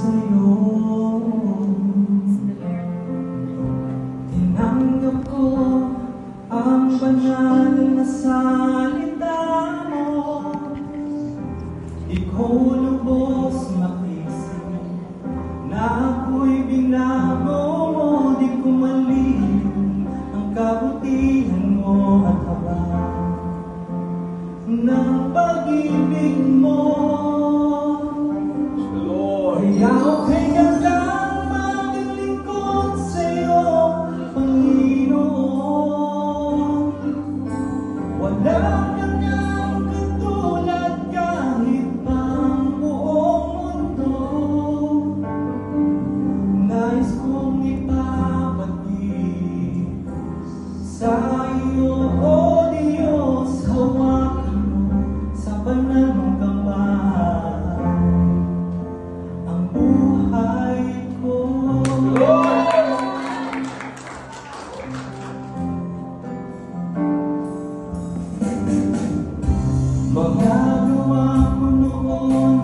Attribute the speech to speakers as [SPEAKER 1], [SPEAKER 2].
[SPEAKER 1] sa'yo. Tinanggap ko ang banal na salita mo. Di ko lubos makisip na ako'y binago mo. Di ko maliw ang kabutihan mo at habang ng pag-ibig mo. Kaya okay ka lang maglingkod sa'yo, Panginoon. Wala ka nang katulad kahit pang buong mundo. Nais kong ipapatid sa iyo, O Diyos, hawakan mo sa banal mong kamay ang buhay ko. Magagawa ko noon